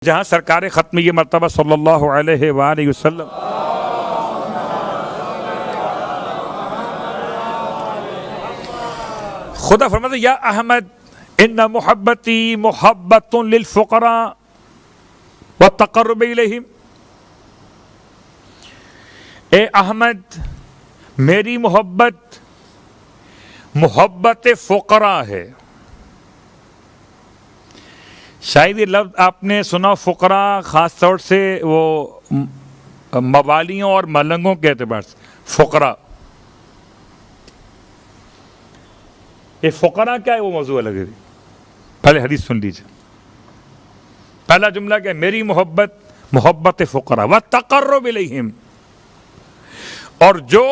جہاں سرکار ختمی مرتبہ صلی اللہ علیہ وآلہ وسلم خدا فرماتا یا احمد ان محبتی محبت للفقراء والتقرب الیہم، اے احمد میری محبت محبت فقراء ہے۔ شاید یہ لفظ آپ نے سنا فقراء خاص طور سے وہ موالیوں اور ملنگوں کے اعتبار سے فقراء۔ یہ فقراء کیا ہے وہ موضوع الگ ہے، پہلے حدیث سن لیجیے۔ پہلا جملہ کیا ہے؟ میری محبت محبت فقراء والتقرب الیہم، اور جو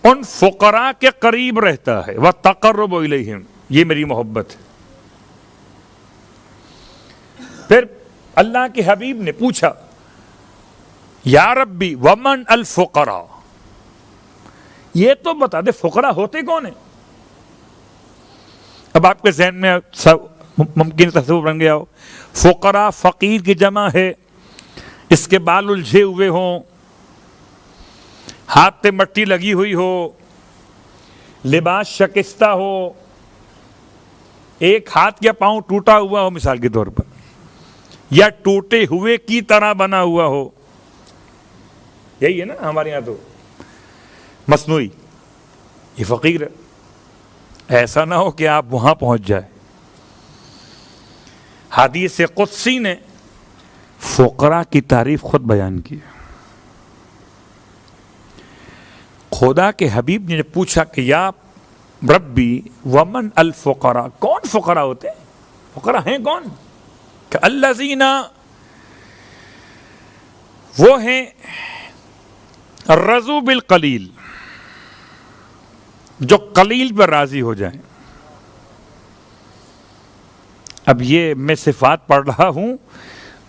ان فقراء کے قریب رہتا ہے والتقرب الیہم، یہ میری محبت ہے۔ پھر اللہ کے حبیب نے پوچھا یا ربی ومن الفقراء، یہ تو بتا دے فقراء ہوتے کون ہیں؟ اب آپ کے ذہن میں سب ممکن تصور بن گیا ہو، فقراء فقیر کی جمع ہے، اس کے بال الجھے ہوئے ہوں، ہاتھ پہ مٹی لگی ہوئی ہو، لباس شکستہ ہو، ایک ہاتھ یا پاؤں ٹوٹا ہوا ہو مثال کے طور پر، یا ٹوٹے ہوئے کی طرح بنا ہوا ہو۔ یہی ہے نا ہمارے یہاں تو مصنوعی، یہ فقیر ہے۔ ایسا نہ ہو کہ آپ وہاں پہنچ جائے۔ حدیث قدسی نے فقراء کی تعریف خود بیان کی۔ خدا کے حبیب نے پوچھا کہ یا ربی ومن الفقراء، کون فقراء ہوتے ہیں؟ فقراء ہیں کون؟ کہ الذین، وہ ہیں رضوا بالقلیل، جو قلیل پر راضی ہو جائیں۔ اب یہ میں صفات پڑھ رہا ہوں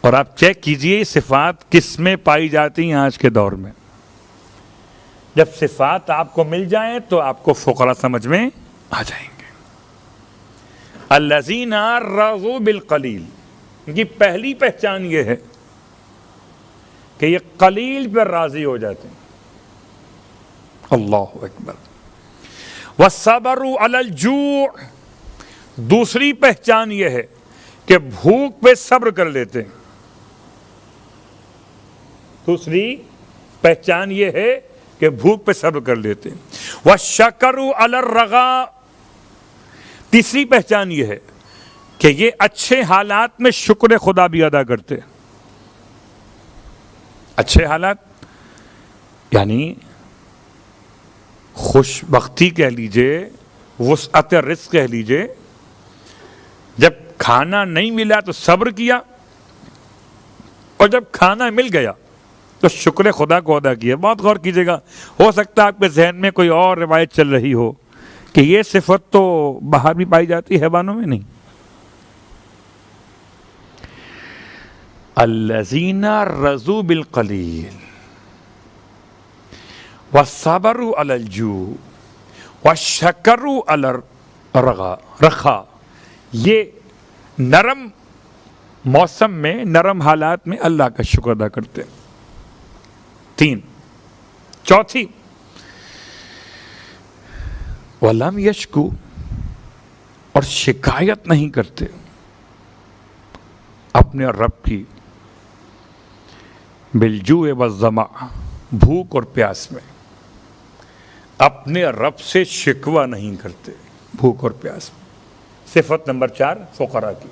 اور آپ چیک کیجئے صفات کس میں پائی جاتی ہیں آج کے دور میں۔ جب صفات آپ کو مل جائیں تو آپ کو فقراء سمجھ میں آ جائیں گے۔ الذین رضوا بالقلیل، ان کی پہلی پہچان یہ ہے کہ یہ قلیل پر راضی ہو جاتے ہیں۔ اللہ اکبر۔ وَالصَّبْرُ عَلَى الْجُوعِ، دوسری پہچان یہ ہے کہ بھوک پہ صبر کر لیتے ہیں۔ دوسری پہچان یہ ہے کہ بھوک پہ صبر کر لیتے ہیں۔ وَالشَّكْرُ عَلَى الرَّغَاءِ، تیسری پہچان یہ ہے کہ یہ اچھے حالات میں شکر خدا بھی ادا کرتے ہیں۔ اچھے حالات یعنی خوش بختی کہہ لیجئے، وسعت رزق کہہ لیجئے۔ جب کھانا نہیں ملا تو صبر کیا، اور جب کھانا مل گیا تو شکر خدا کو ادا کیا۔ بہت غور کیجئے گا، ہو سکتا ہے آپ کے ذہن میں کوئی اور روایت چل رہی ہو کہ یہ صفت تو باہر بھی پائی جاتی ہے، حیوانوں میں نہیں۔ الذین رضوا بالقلیل والصبروا علی الجوع والشکروا علی الرخاء، یہ نرم موسم میں، نرم حالات میں اللہ کا شکر ادا کرتے ہیں۔ تین، چوتھی وَلَمْ يَشْكُوا، اور شکایت نہیں کرتے اپنے رب کی، بالجوع والظمأ، بھوک اور پیاس میں اپنے رب سے شکوہ نہیں کرتے، بھوک اور پیاس میں۔ صفت نمبر 4 فقراء کی۔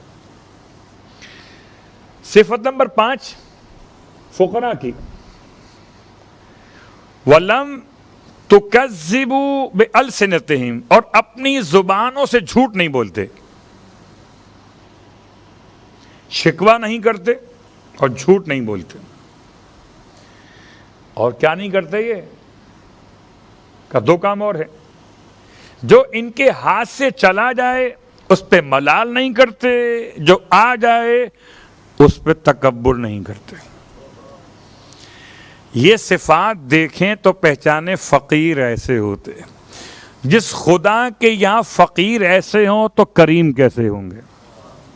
صفت نمبر 5 فقراء کی، وَلَمْ تُكَذِّبُوا بِأَلْسِنَتِهِمْ، اور اپنی زبانوں سے جھوٹ نہیں بولتے۔ شکوہ نہیں کرتے اور جھوٹ نہیں بولتے۔ اور کیا نہیں کرتے؟ یہ کا دو کام اور ہے، جو ان کے ہاتھ سے چلا جائے اس پہ ملال نہیں کرتے، جو آ جائے اس پہ تکبر نہیں کرتے۔ یہ صفات دیکھیں تو پہچانے فقیر ایسے ہوتے ہیں۔ جس خدا کے یہاں فقیر ایسے ہوں تو کریم کیسے ہوں گے؟